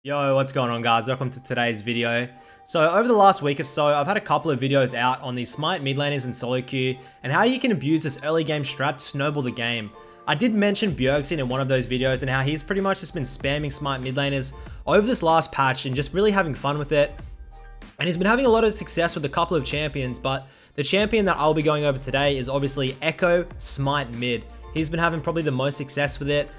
Yo, what's going on guys? Welcome to today's video. So over the last week or so, I've had a couple of videos out on the SMITE mid laners in solo queue and how you can abuse this early game strat to snowball the game. I did mention Bjergsen in one of those videos and how he's pretty much just been spamming SMITE mid laners over this last patch and just really having fun with it. And he's been having a lot of success with a couple of champions, but the champion that I'll be going over today is obviously Ekko SMITE mid. He's been having probably the most success with it.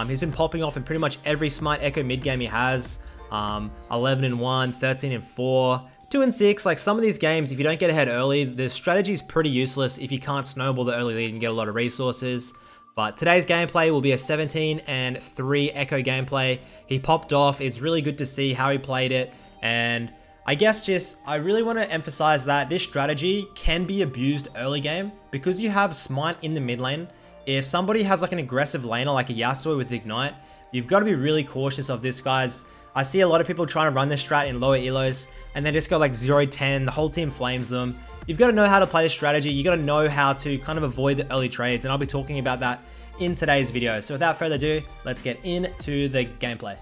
He's been popping off in pretty much every SMITE Ekko mid game he has. 11-1, 13-4, 2-6. Like some of these games, if you don't get ahead early, the strategy is pretty useless if you can't snowball the early lead and get a lot of resources. But today's gameplay will be a 17-3 Ekko gameplay. He popped off. It's really good to see how he played it. And I guess I really want to emphasize that this strategy can be abused early game because you have SMITE in the mid lane. If somebody has like an aggressive laner like a Yasuo with Ignite, you've got to be really cautious of this, guys. I see a lot of people trying to run this strat in lower elos and they just go like 0-10, the whole team flames them. You've got to know how to play this strategy. You got to know how to kind of avoid the early trades, and I'll be talking about that in today's video. So without further ado, let's get into the gameplay.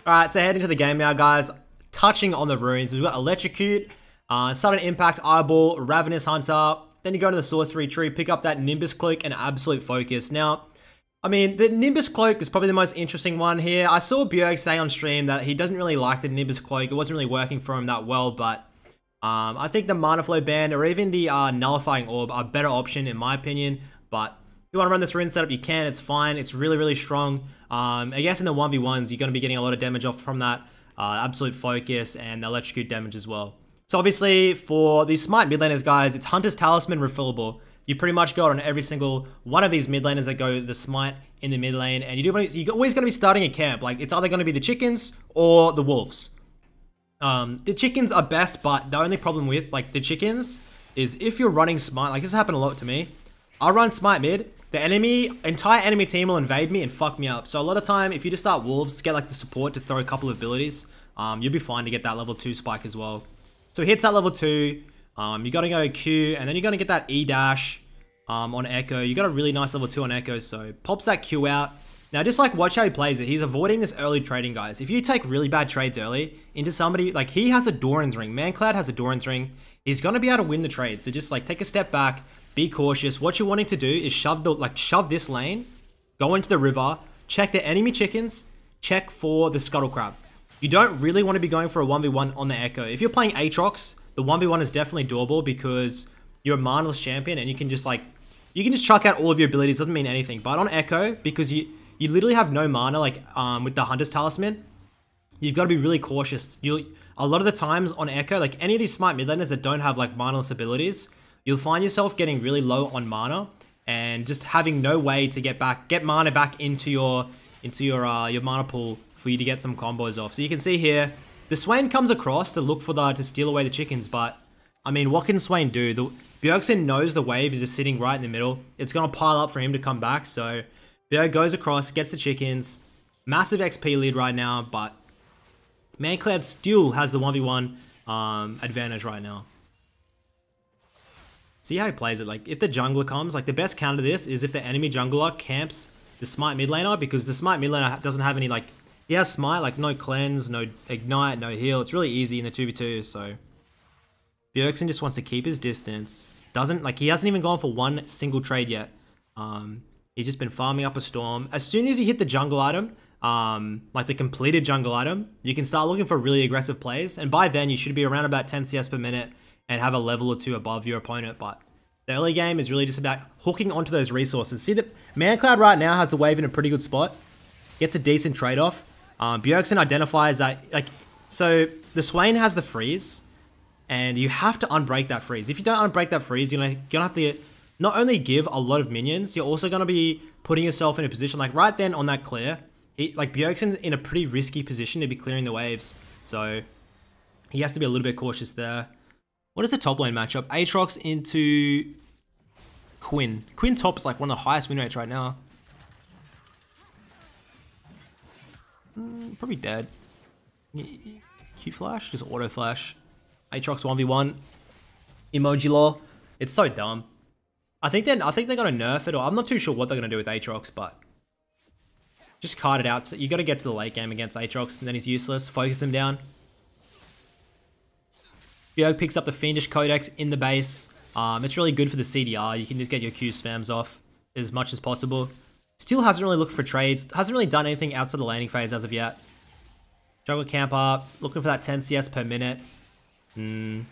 Alright, so heading to the game now, guys. Touching on the runes, we've got Electrocute, Sudden Impact, Eyeball, Ravenous Hunter. Then you go to the Sorcery Tree, pick up that Nimbus Cloak and Absolute Focus. Now, I mean, the Nimbus Cloak is probably the most interesting one here. I saw Bjerg say on stream that he doesn't really like the Nimbus Cloak. It wasn't really working for him that well, but I think the Mana Flow Band or even the Nullifying Orb are a better option in my opinion. But if you want to run this rune setup, you can. It's fine. It's really, really strong. I guess in the 1v1s, you're going to be getting a lot of damage off from that Absolute Focus and Electrocute damage as well. So obviously, for the SMITE mid laners, guys, it's Hunter's Talisman refillable. You pretty much go on every single one of these mid laners that go the SMITE in the mid lane, and you're always going to be starting a camp. Like, it's either going to be the chickens or the wolves. The chickens are best, but the only problem with, like, the chickens is if you're running SMITE, like, this happened a lot to me. I run SMITE mid, the entire enemy team will invade me and fuck me up. So a lot of time, if you just start wolves, get, like, the support to throw a couple of abilities, you'll be fine to get that level 2 spike as well. So he hits that level 2, you got to go Q, and then you're going to get that E dash on Ekko. You got a really nice level 2 on Ekko, so pops that Q out. Now just like watch how he plays it. He's avoiding this early trading, guys. If you take really bad trades early into somebody, like he has a Doran's ring, Mancloud has a Doran's ring, he's going to be able to win the trade. So just like take a step back, be cautious. What you're wanting to do is shove this lane, go into the river, check the enemy chickens, check for the Scuttle Crab. You don't really want to be going for a 1v1 on the Ekko. If you're playing Aatrox, the 1v1 is definitely doable because you're a manaless champion and you can just chuck out all of your abilities. Doesn't mean anything. But on Ekko, because you literally have no mana, like with the Hunter's Talisman, you've got to be really cautious. A lot of the times on Ekko, like any of these SMITE mid laners that don't have like manaless abilities, you'll find yourself getting really low on mana and just having no way to get mana back into your mana pool for you to get some combos off. So you can see here, the Swain comes across to look for to steal away the chickens, but I mean, what can Swain do? Bjergsen knows the wave is just sitting right in the middle. It's going to pile up for him to come back, so Bjerg goes across, gets the chickens. Massive XP lead right now, but Mancloud still has the 1v1 advantage right now. See how he plays it. Like, if the jungler comes, like the best counter to this is if the enemy jungler camps the SMITE mid laner, because the SMITE mid laner doesn't have any, like, he has SMITE, like no cleanse, no ignite, no heal. It's really easy in the 2v2, so Bjergsen just wants to keep his distance. He hasn't even gone for one single trade yet. He's just been farming up a storm. As soon as you hit the jungle item, like the completed jungle item, you can start looking for really aggressive plays. And by then, you should be around about 10 CS per minute and have a level or 2 above your opponent. But the early game is really just about hooking onto those resources. See that Mancloud right now has the wave in a pretty good spot. Gets a decent trade-off. Bjergsen identifies that, like, so the Swain has the freeze, and you have to unbreak that freeze. If you don't unbreak that freeze, you're gonna have to not only give a lot of minions, you're also gonna be putting yourself in a position, like right then on that clear, like Bjergsen's in a pretty risky position to be clearing the waves, so he has to be a little bit cautious there. What is the top lane matchup? Aatrox into Quinn. Quinn top is like one of the highest win rates right now. Probably dead. Q flash, just auto flash. Aatrox 1v1. Emoji law. It's so dumb. I think they're gonna nerf it, or I'm not too sure what they're gonna do with Aatrox, but Just card it out. So you got to get to the late game against Aatrox, and then he's useless. Focus him down. Bjerg picks up the Fiendish Codex in the base. It's really good for the CDR. You can just get your Q spams off as much as possible. Still hasn't really looked for trades. Hasn't really done anything outside the laning phase as of yet. Jungler camp up. Looking for that 10 CS per minute. I'm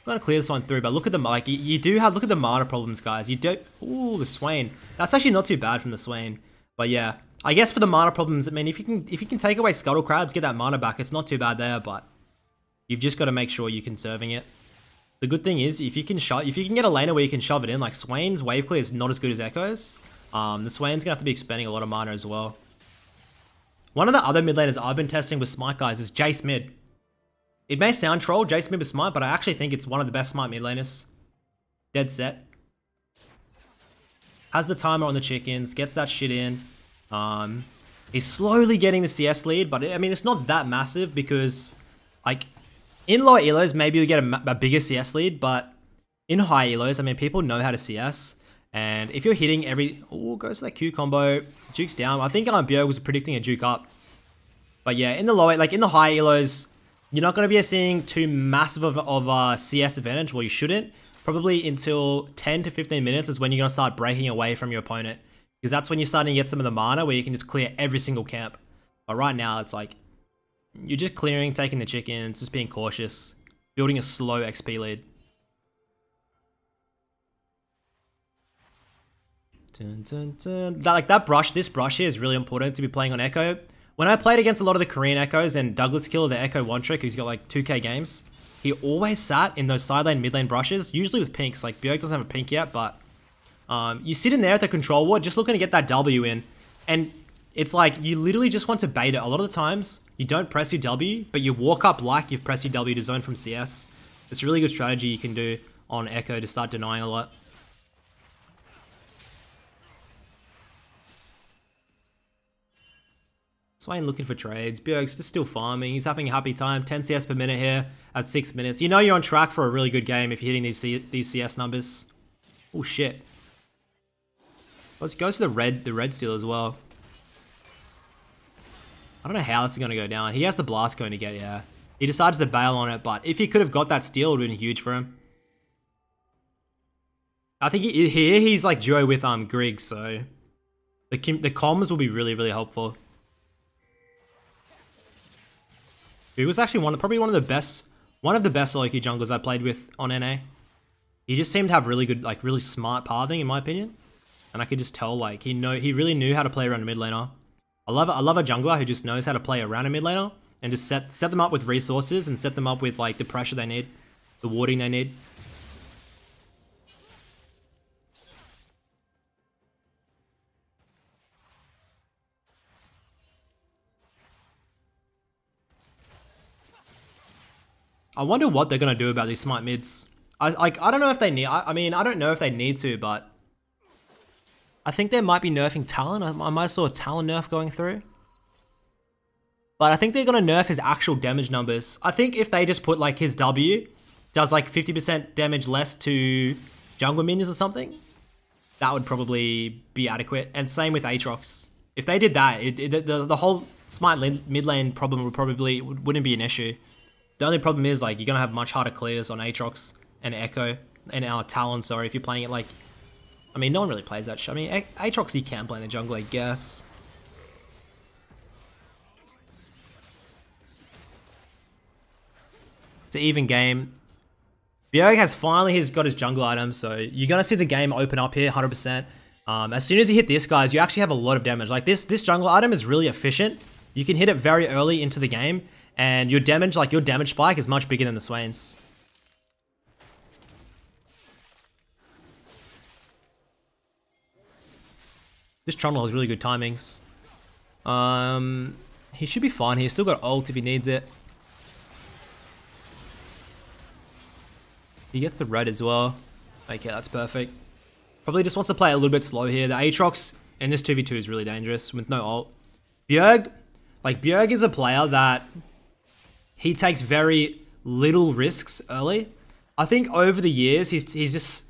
gonna clear this one through, but look at the like you do have look at the mana problems, guys. You don't. Ooh, the Swain. That's actually not too bad from the Swain. But yeah, I guess for the mana problems, I mean, if you can take away Scuttle Crabs, get that mana back, it's not too bad there. But you've just got to make sure you're conserving it. The good thing is if you can get a laner where you can shove it in, like Swain's wave clear is not as good as Echo's. The Swain's gonna have to be expending a lot of mana as well. One of the other mid laners I've been testing with Smite, guys, is Jace mid. It may sound troll, Jace mid with Smite, but I actually think it's one of the best Smite mid laners. Dead set. Has the timer on the chickens, gets that shit in. He's slowly getting the CS lead, but I mean, it's not that massive because, like, in lower elos, maybe you get a bigger CS lead, but in high elos, I mean, people know how to CS. And if you're hitting every... Oh, goes to that Q combo. Juke's down. I think Bjerg was predicting a juke up. But yeah, in the lower, like in the high elos, you're not going to be seeing too massive of a CS advantage. Well, you shouldn't. Probably until 10 to 15 minutes is when you're going to start breaking away from your opponent. Because that's when you're starting to get some of the mana where you can just clear every single camp. But right now, it's like... You're just clearing, taking the chickens, just being cautious. Building a slow XP lead. That brush, this brush here is really important to be playing on Ekko. When I played against a lot of the Korean Echoes and Douglas Killer, the Ekko one trick, who's got like 2k games, he always sat in those side lane, mid lane brushes, usually with pinks. Like Bjerg doesn't have a pink yet, but you sit in there at the control ward, just looking to get that W in, and it's like you literally just want to bait it. A lot of the times, you don't press your W, but you walk up like you've pressed your W to zone from CS. It's a really good strategy you can do on Ekko to start denying a lot. Swain looking for trades. Bjerg's just still farming. He's having a happy time. 10 CS per minute here at 6 minutes. You know you're on track for a really good game if you're hitting these CS numbers. Oh shit. Let's go to the red steal as well. I don't know how this is going to go down. He has the blast going to get, yeah. He decides to bail on it, but if he could have got that steal, it would have been huge for him. I think here he's like duo with Griggs, so the comms will be really, really helpful. He was actually probably one of the best solo queue junglers I played with on NA. He just seemed to have really good, like really smart pathing in my opinion. And I could just tell like he really knew how to play around a mid laner. I love a jungler who just knows how to play around a mid laner and just set them up with resources and set them up with like the pressure they need, the warding they need. I wonder what they're gonna do about these smite mids. I don't know if they need. I mean, I don't know if they need to, but I think they might be nerfing Talon. I might saw a Talon nerf going through, but I think they're gonna nerf his actual damage numbers. I think if they just put like his W does like 50% damage less to jungle minions or something, that would probably be adequate. And same with Aatrox. If they did that, the whole smite mid lane problem wouldn't be an issue. The only problem is like you're gonna have much harder clears on Aatrox and Ekko and our Talon. Sorry, if you're playing it like, I mean, no one really plays that shit. I mean, Aatrox you can play in the jungle, I guess. It's an even game. Bjerg has finally got his jungle items, so you're gonna see the game open up here 100%. As soon as you hit this, guys, you actually have a lot of damage. Like this jungle item is really efficient. You can hit it very early into the game. And your damage spike is much bigger than the Swain's. This Trundle has really good timings. He should be fine. He's still got ult if he needs it. He gets the red as well. Okay, that's perfect. Probably just wants to play a little bit slow here. The Aatrox in this 2v2 is really dangerous with no ult. Bjerg is a player that he takes very little risks early. I think over the years, he's just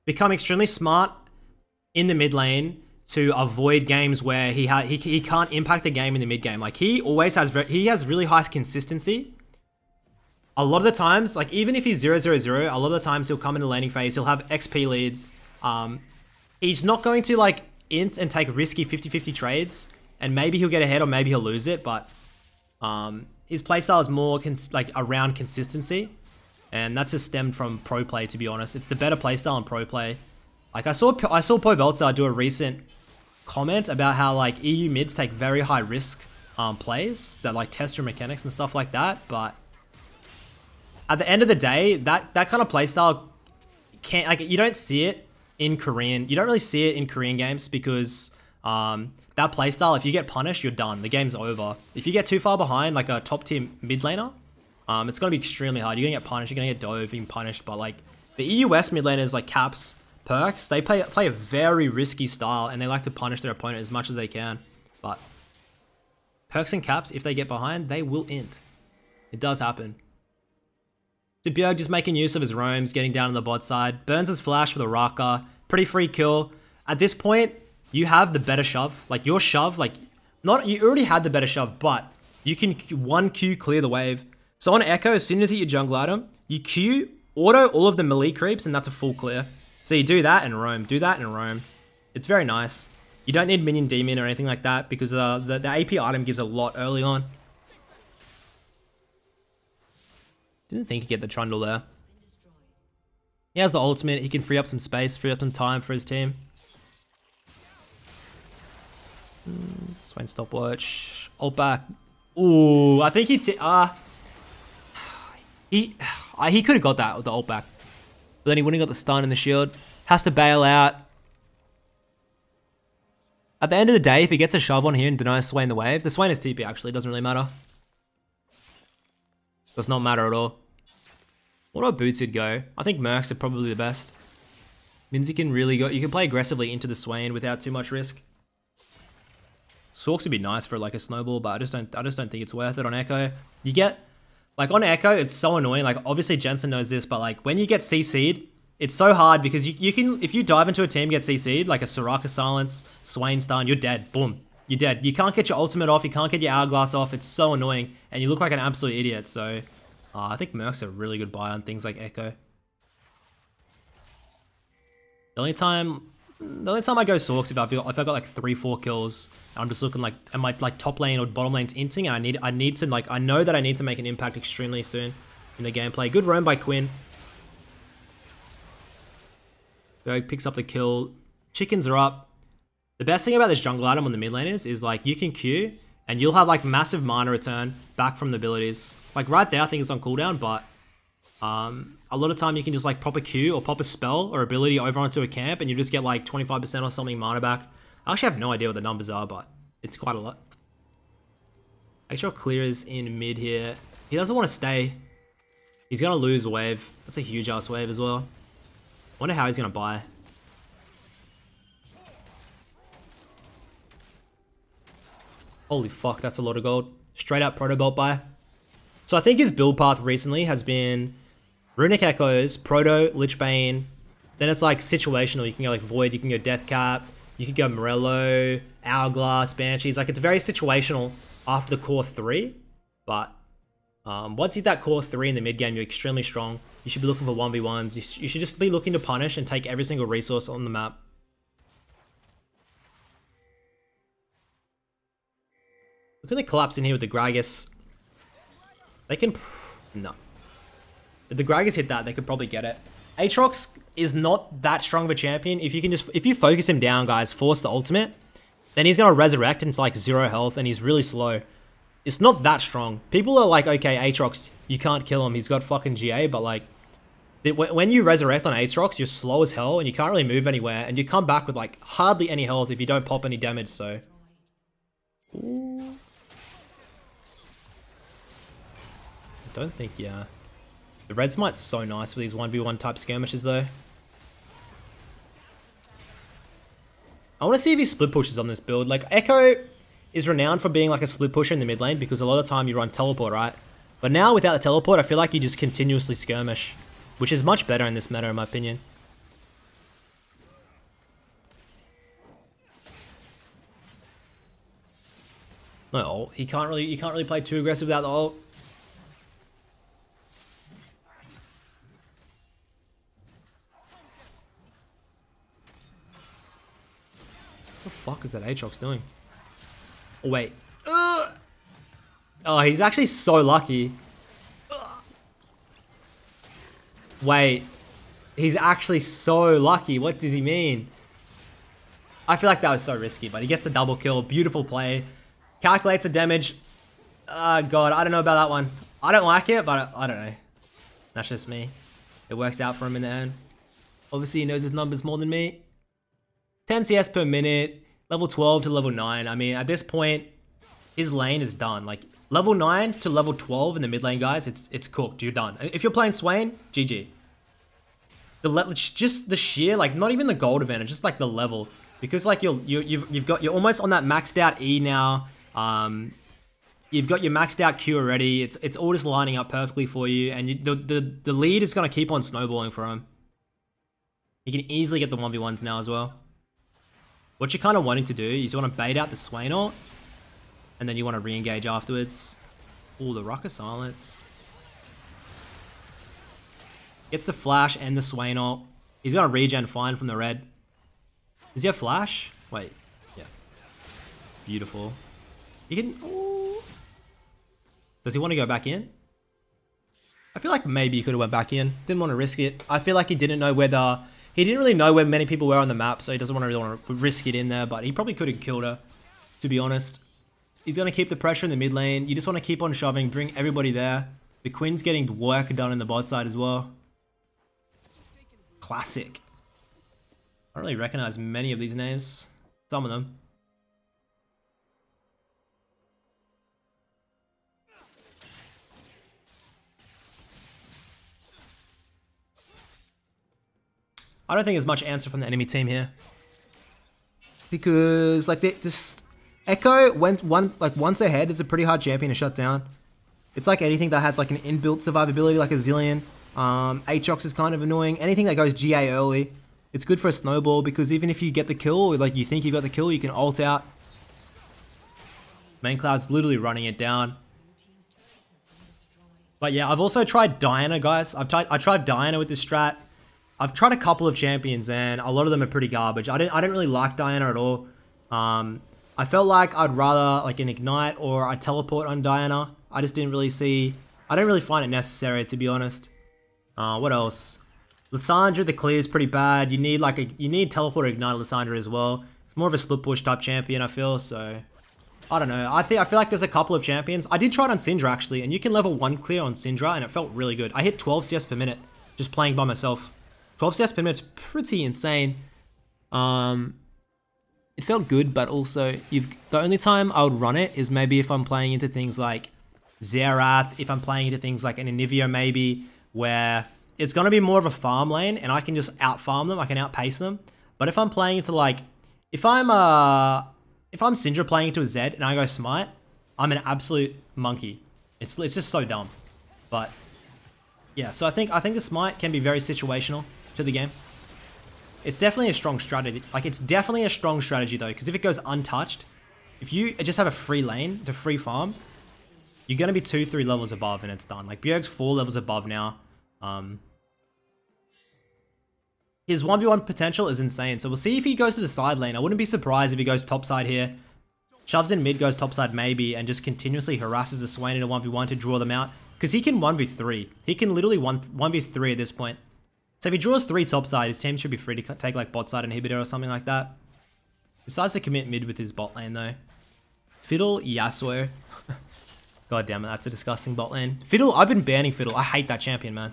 become extremely smart in the mid lane to avoid games where he can't impact the game in the mid game. Like he always has really high consistency. A lot of the times, like even if he's 0-0-0, a lot of the times he'll come in the laning phase, he'll have XP leads. He's not going to like int and take risky 50-50 trades, and maybe he'll get ahead or maybe he'll lose it, but his playstyle is more like around consistency, and that's just stemmed from pro play, to be honest. It's the better playstyle in pro play. Like I saw Po Belzer do a recent comment about how like EU mids take very high risk plays that like test your mechanics and stuff like that, but at the end of the day, that kind of playstyle can't, like, you don't see it in Korean. You don't really see it in Korean games because that playstyle, if you get punished, you're done. The game's over. If you get too far behind, like a top tier mid laner, it's gonna be extremely hard. You're gonna get punished. You're gonna get dove, being punished. But like the EUS mid laners, like Caps, Perks, they play a very risky style, and they like to punish their opponent as much as they can. But Perks and Caps, if they get behind, they will int. It does happen. So Bjerg just making use of his roams, getting down on the bot side. Burns his flash for the Raka. Pretty free kill. At this point, you have the better shove. Like your shove, like you already had the better shove, but you can 1Q clear the wave. So on Echo, as soon as you hit your jungle item, you Q, auto all of the melee creeps, and that's a full clear. So you do that and roam, do that and roam. It's very nice. You don't need minion demon or anything like that because the AP item gives a lot early on. Didn't think he'd get the trundle there. He has the ultimate. He can free up some space, free up some time for his team. Swain stopwatch. Ult back. Ooh, I think he could have got that with the ult back. But then he wouldn't have got the stun and the shield. Has to bail out. At the end of the day, if he gets a shove on here and denies Swain the wave, the Swain is TP actually, it doesn't really matter. Does not matter at all. What about Bootsid go? I think Mercs are probably the best. Means you can really go, you can play aggressively into the Swain without too much risk. Sorks would be nice for like a snowball, but I just don't think it's worth it on Echo. You get, like on Echo, it's so annoying. Like obviously Jensen knows this, but like when you get CC'd, it's so hard because you can, if you dive into a team, get CC'd, like a Soraka silence, Swain stun, you're dead. Boom. You're dead. You can't get your ultimate off. You can't get your hourglass off. It's so annoying. And you look like an absolute idiot. So I think Merc's a really good buy on things like Echo. The only time I go Sorks if I've got like 3-4 kills, I'm just looking like, am I like top lane or bottom lane's inting, and I need to like, I know that I need to make an impact extremely soon in the gameplay. Good roam by Quinn. Berg picks up the kill. Chickens are up. The best thing about this jungle item on the mid laners is like you can Q and you'll have like massive mana return back from the abilities. Like right there I think it's on cooldown, but a lot of time you can just like pop a Q or pop a spell or ability over onto a camp and you just get like 25% or something mana back. I actually have no idea what the numbers are, but it's quite a lot. Make sure clears in mid here. He doesn't want to stay. He's going to lose a wave. That's a huge ass wave as well. Wonder how he's going to buy. Holy fuck, that's a lot of gold. Straight up Proto Bolt buy. So I think his build path recently has been Runic Echoes, Proto, Lichbane. Then it's like situational. You can go like Void, you can go Death Cap, you can go Morello, Hourglass, Banshees. Like it's very situational after the core 3. But once you hit that core 3 in the mid game, you're extremely strong. You should be looking for 1v1s. You should just be looking to punish and take every single resource on the map. Look at the collapse in here with the Gragas. They can... No. If the Gragas hit that, they could probably get it. Aatrox is not that strong of a champion. If you focus him down, guys, force the ultimate, then he's going to resurrect into like 0 health and he's really slow. It's not that strong. People are like, okay, Aatrox, you can't kill him. He's got fucking GA, but like... When you resurrect on Aatrox, you're slow as hell and you can't really move anywhere. And you come back with like hardly any health if you don't pop any damage, so... Ooh. I don't think, yeah. The red smite's so nice with these 1v1 type skirmishes though. I want to see if he split pushes on this build. Like Echo is renowned for being like a split pusher in the mid lane because a lot of the time you run teleport, right? But now without the teleport, I feel like you just continuously skirmish, which is much better in this meta in my opinion. No ult. He can't really play too aggressive without the ult. What the fuck is that Aatrox doing? Oh, wait. Oh, he's actually so lucky. Wait. He's actually so lucky. What does he mean? I feel like that was so risky, but he gets the double kill. Beautiful play. Calculates the damage. God, I don't know about that one. I don't like it, but I don't know. That's just me. It works out for him in the end. Obviously, he knows his numbers more than me. 10 CS per minute. Level 12 to level 9. I mean, at this point, his lane is done. Like, level 9 to level 12 in the mid lane, guys, it's cooked. You're done. If you're playing Swain, GG. Just the sheer, like, not even the gold advantage, just like the level. Because like you're almost on that maxed out E now. You've got your maxed out Q already. It's all just lining up perfectly for you, and the lead is gonna keep on snowballing for him. You can easily get the 1v1s now as well. What you're kind of wanting to do is you want to bait out the Swain ult, and then you want to re-engage afterwards. Ooh, the Rucker silence. Gets the flash and the Swain ult. He's gonna regen fine from the red. Does he have flash? Wait, yeah. Beautiful. He can, ooh. Does he want to go back in? I feel like maybe he could have went back in. Didn't want to risk it. I feel like he didn't know whether, he didn't really know where many people were on the map, so he doesn't really want to risk it in there, but he probably could have killed her, to be honest. He's going to keep the pressure in the mid lane. You just want to keep on shoving, bring everybody there. The Queen's getting work done in the bot side as well. Classic. I don't really recognize many of these names. Some of them. I don't think there's much answer from the enemy team here. Because like this Ekko went once ahead, it's a pretty hard champion to shut down. It's like anything that has like an inbuilt survivability like a Zillion. Aatrox is kind of annoying. Anything that goes GA early. It's good for a snowball because even if you get the kill, or like you think you got the kill, you can ult out. Main Cloud's literally running it down. But yeah, I've also tried Diana, guys. I tried Diana with this strat. I've tried a couple of champions and a lot of them are pretty garbage. I didn't really like Diana at all. I felt like I'd rather like an Ignite or a teleport on Diana. I just didn't really see, I don't really find it necessary, to be honest. What else? Lissandra, the clear is pretty bad. You need teleport or Ignite Lissandra as well. It's more of a split push type champion, I feel, so I don't know. I feel like there's a couple of champions. I did try it on Syndra actually, and you can level 1 clear on Syndra and it felt really good. I hit 12 CS per minute just playing by myself. 12 CS per minute is pretty insane. It felt good, but also the only time I would run it is maybe if I'm playing into things like Xerath, if I'm playing into things like an Anivia maybe, where it's going to be more of a farm lane and I can just out-farm them, I can outpace them. But if I'm playing into like, if I'm Syndra playing into a Zed and I go Smite, I'm an absolute monkey. It's just so dumb. But yeah, so I think the Smite can be very situational to the game. It's definitely a strong strategy. Like, it's definitely a strong strategy though, because if it goes untouched, if you just have a free lane to free farm, you're going to be 2-3 levels above and it's done. Like, Bjerg's 4 levels above now. His 1v1 potential is insane. So we'll see if he goes to the side lane. I wouldn't be surprised if he goes top side here. Shoves in mid, goes top side maybe, and just continuously harasses the Swain in a 1v1 to draw them out. Because he can 1v3. He can literally 1v3 at this point. So if he draws 3 top side, his team should be free to take like bot side inhibitor or something like that. Decides to commit mid with his bot lane though. Fiddle Yasuo. God damn it, that's a disgusting bot lane. Fiddle, I've been banning Fiddle. I hate that champion, man.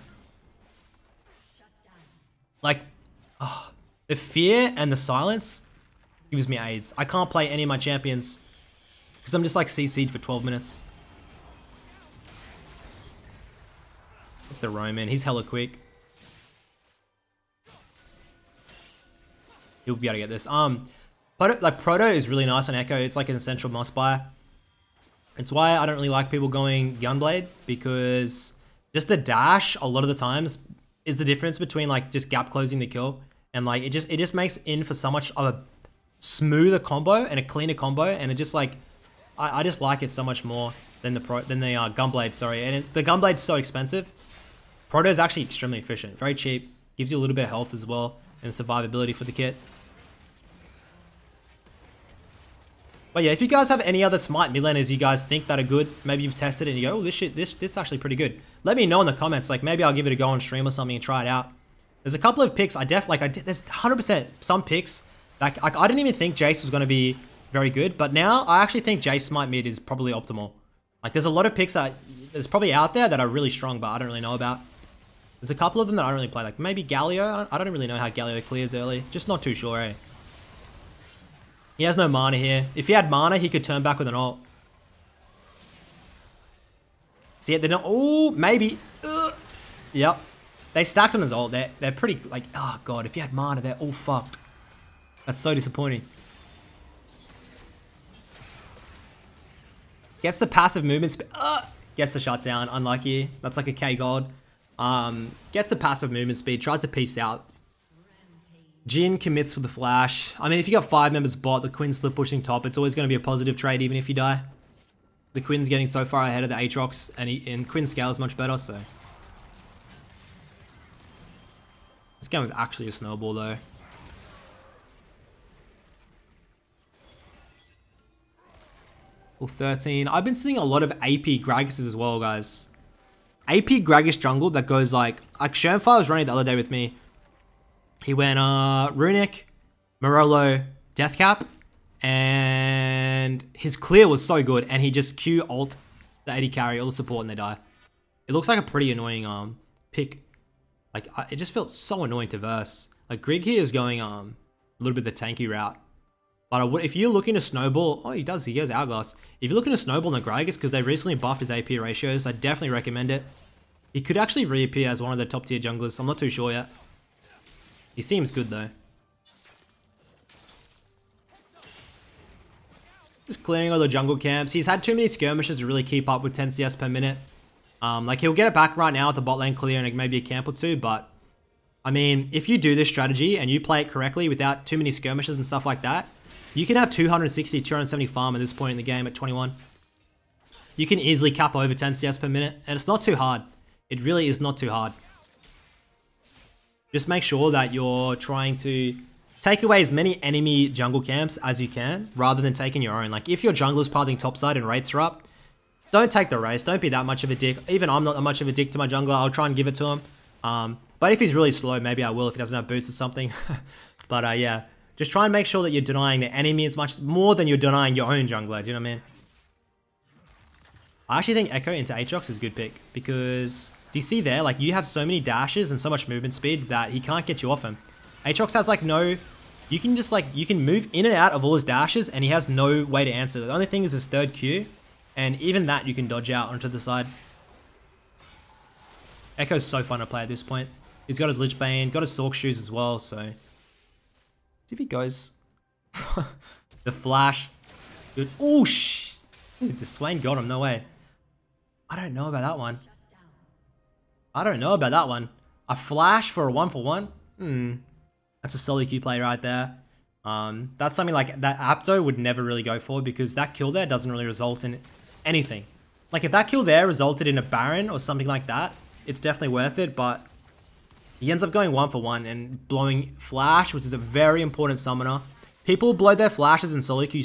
Like, oh, the fear and the silence gives me AIDS. I can't play any of my champions because I'm just like CC'd for 12 minutes. It's the Roman. He's hella quick. He'll be able to get this. Proto is really nice on Ekko. It's like an essential must buy. It's why I don't really like people going Gunblade, because just the dash a lot of the times is the difference between like just gap closing the kill, and like it just makes in for so much of a smoother combo and a cleaner combo, and it just like I just like it so much more than the Gunblade, sorry. And the Gunblade's so expensive. Proto is actually extremely efficient, very cheap, gives you a little bit of health as well, and survivability for the kit. But yeah, if you guys have any other Smite mid laners you guys think that are good, maybe you've tested it and you go, oh, this is actually pretty good. Let me know in the comments. Like maybe I'll give it a go on stream or something and try it out. There's a couple of picks there's 100% some picks that I didn't even think Jace was going to be very good, but now I actually think Jace Smite mid is probably optimal. Like there's a lot of picks that there's probably out there that are really strong, but I don't really know about. There's a couple of them that I don't really play, like maybe Galio. I don't really know how Galio clears early. Just not too sure, eh? He has no mana here. If he had mana, he could turn back with an ult. See it? They're not. Oh, maybe. Yep. They stacked on his ult. They're pretty like. Oh god, if he had mana, they're all fucked. That's so disappointing. Gets the passive movement speed. Gets the shutdown. Unlucky. That's like a K god. Gets the passive movement speed. Tries to peace out. Jhin commits for the flash. I mean, if you got 5 members bot, the Quinn's split pushing top, it's always going to be a positive trade even if you die. The Quinn's getting so far ahead of the Aatrox, and Quinn's scale is much better, so. This game was actually a snowball though. Well, 13. I've been seeing a lot of AP Gragas's as well, guys. AP Gragas jungle that goes like Shermfire was running the other day with me. He went Runic, Morello, Deathcap, and his clear was so good, and he just Q ult the AD carry, all the support, and they die. It looks like a pretty annoying pick. Like it just felt so annoying to verse. Like Grig here is going a little bit the tanky route. But if you're looking to snowball, oh he does, he goes Hourglass. If you're looking to snowball the Gragas because they recently buffed his AP ratios, I definitely recommend it. He could actually reappear as one of the top tier junglers. I'm not too sure yet. He seems good though. Just clearing all the jungle camps. He's had too many skirmishes to really keep up with 10 CS per minute. Like he'll get it back right now with the bot lane clear and maybe a camp or two, but I mean, if you do this strategy and you play it correctly without too many skirmishes and stuff like that, you can have 260, 270 farm at this point in the game at 21. You can easily cap over 10 CS per minute, and it's not too hard. It really is not too hard. Just make sure that you're trying to take away as many enemy jungle camps as you can, rather than taking your own. Like, if your jungler's pathing topside and rates are up, don't take the race. Don't be that much of a dick. Even I'm not that much of a dick to my jungler. I'll try and give it to him. But if he's really slow, maybe I will if he doesn't have boots or something. But yeah, just try and make sure that you're denying the enemy as much more than you're denying your own jungler. Do you know what I mean? I actually think Ekko into Aatrox is a good pick because do you see there? Like you have so many dashes and so much movement speed that he can't get you off him. Aatrox has like no, you can just like, you can move in and out of all his dashes and he has no way to answer. The only thing is his third Q, and even that you can dodge out onto the side. Ekko's so fun to play at this point. He's got his Lich Bane, got his Sork Shoes as well, so. If he goes. The flash. Good. Oh, the Swain got him, no way. I don't know about that one. I don't know about that one. A flash for a 1-for-1? That's a solo Q play right there. That's something like that Apto would never really go for because that kill there doesn't really result in anything. Like if that kill there resulted in a Baron or something like that, it's definitely worth it, but he ends up going 1-for-1 and blowing flash, which is a very important summoner. People blow their flashes in solo queue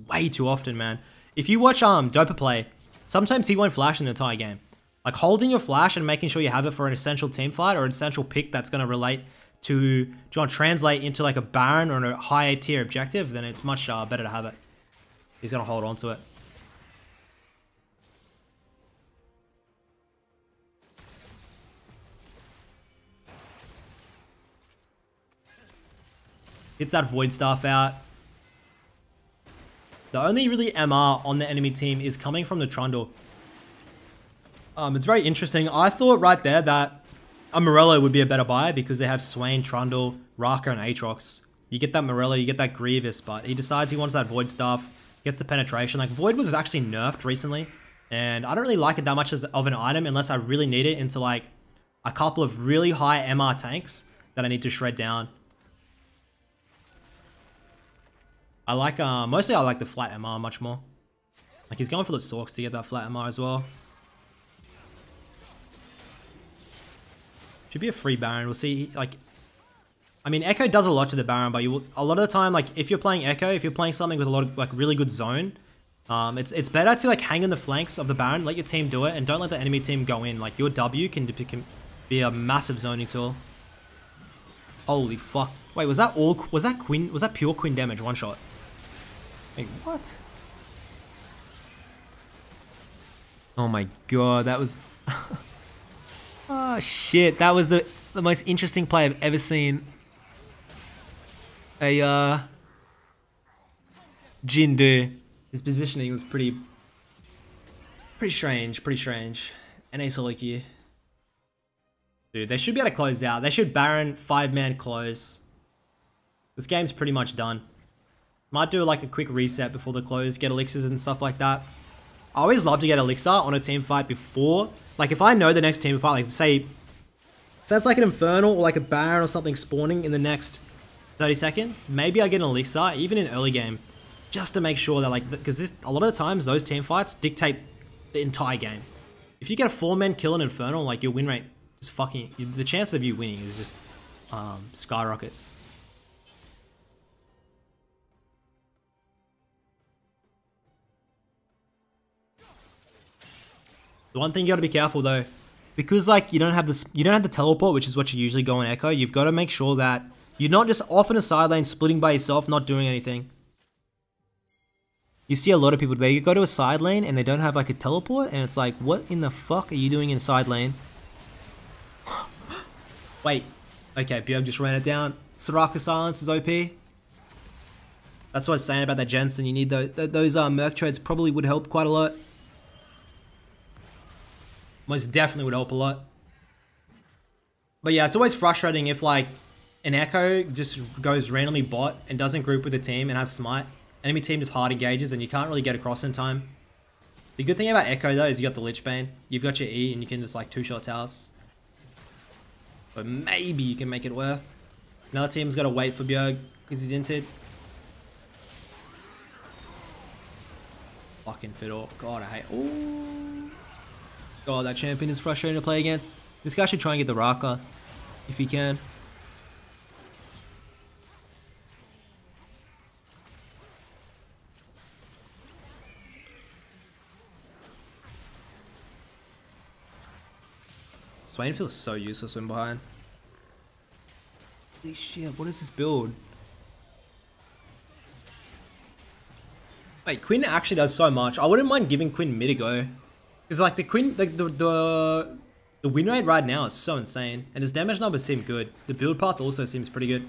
way too often, man. If you watch Dopa play, sometimes he won't flash in the entire game. Like holding your flash and making sure you have it for an essential team fight or an essential pick that's going to relate to translate into like a Baron or a high tier objective, then it's much better to have it. He's going to hold on to it. Gets that Void Staff out. The only really MR on the enemy team is coming from the Trundle. It's very interesting. I thought right there that a Morello would be a better buy because they have Swain, Trundle, Raka, and Aatrox. You get that Morello, you get that Grievous, but he decides he wants that Void Staff, gets the penetration. Like Void was actually nerfed recently, and I don't really like it that much of an item unless I really need it into like a couple of really high MR tanks that I need to shred down. I like, mostly I like the flat MR much more. Like, he's going for the Sorks to get that flat MR as well. Should be a free Baron. We'll see, like... I mean, Ekko does a lot to the Baron, but you will, a lot of the time, like, if you're playing Ekko, if you're playing something with a lot of, like, really good zone, it's better to, like, hang in the flanks of the Baron, let your team do it, and don't let the enemy team go in. Like, your W can be a massive zoning tool. Holy fuck. Wait, was that pure Quinn damage, one shot? Wait, what? Oh my god, that was... oh shit, that was the most interesting play I've ever seen. A Jhin do. His positioning was pretty strange, NA solo queue. Dude, they should be able to close out. They should Baron 5-man close. This game's pretty much done. Might do like a quick reset before the close, get elixirs and stuff like that. I always love to get elixir on a team fight before. Like, if I know the next team fight, like, say it's like an Infernal or like a Baron or something spawning in the next 30 seconds, maybe I get an elixir, even in early game, just to make sure that, like, because a lot of the times, those team fights dictate the entire game. If you get a 4-man kill in Infernal, like, your win rate just fucking... the chance of you winning is just skyrockets. The one thing you gotta be careful though, because like you don't have the teleport, which is what you usually go in Ekko, you've got to make sure that you're not just off in a side lane splitting by yourself, not doing anything. You see a lot of people, they go to a side lane and they don't have like a teleport, and it's like, what in the fuck are you doing in a side lane? Wait, okay, Bjerg just ran it down. Soraka silence is OP. That's what I was saying about that Jensen. You need those Merc trades probably would help quite a lot. Most definitely would help a lot. But yeah, it's always frustrating if like an Ekko just goes randomly bot and doesn't group with the team and has smite. Enemy team just hard engages and you can't really get across in time. The good thing about Ekko though is you got the Lich Bane. You've got your E and you can just like 2-shot towers. But maybe you can make it worth. Another team's got to wait for Bjerg because he's inted. Fucking Fiddle. God, I hate... Ooh. God, that champion is frustrating to play against. This guy should try and get the Raka, if he can. Swain feels so useless when behind. Holy shit, what is this build? Wait, Quinn actually does so much. I wouldn't mind giving Quinn mid a go. Because like the Quinn, like the win rate right now is so insane, and his damage numbers seem good. The build path also seems pretty good.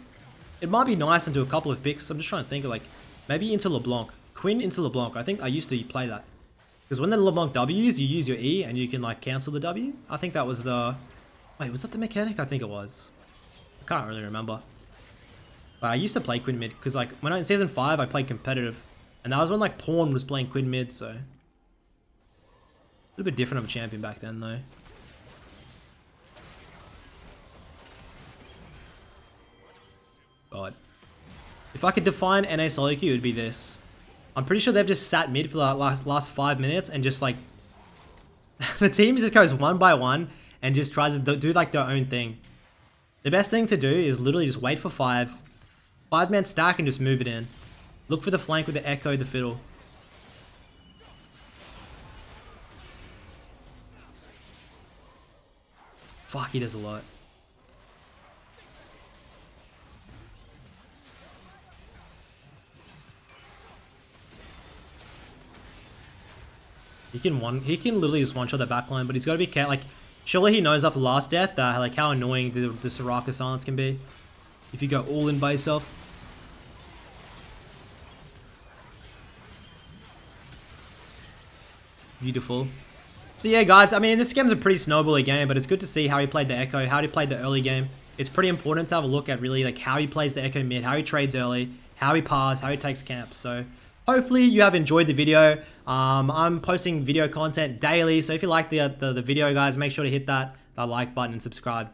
It might be nice into a couple of picks. I'm just trying to think of like maybe into LeBlanc, Quinn into LeBlanc. I think I used to play that because when the LeBlanc W's, you use your E and you can like cancel the W. I think that was the was that the mechanic? I think it was. I can't really remember. But I used to play Quinn mid because like when in season 5 I played competitive, and that was when like Pawn was playing Quinn mid, so. A little bit different of a champion back then, though. God. If I could define NA solo queue, it would be this. I'm pretty sure they've just sat mid for the last 5 minutes and just like... the team just goes one by one and just tries to do like their own thing. The best thing to do is literally just wait for 5. 5-man stack and just move it in. Look for the flank with the Ekko, the Fiddle. Fuck, he does a lot. He can literally just one-shot the backline, but he's got to be careful. Like, surely he knows after last death that like how annoying the Soraka silence can be if you go all in by yourself. Beautiful. So yeah, guys, I mean, this game's a pretty snowbally game, but it's good to see how he played the Ekko, how he played the early game. It's pretty important to have a look at really like how he plays the Ekko mid, how he trades early, how he pass, how he takes camps. So hopefully you have enjoyed the video. I'm posting video content daily, so if you like the video, guys, make sure to hit that like button and subscribe.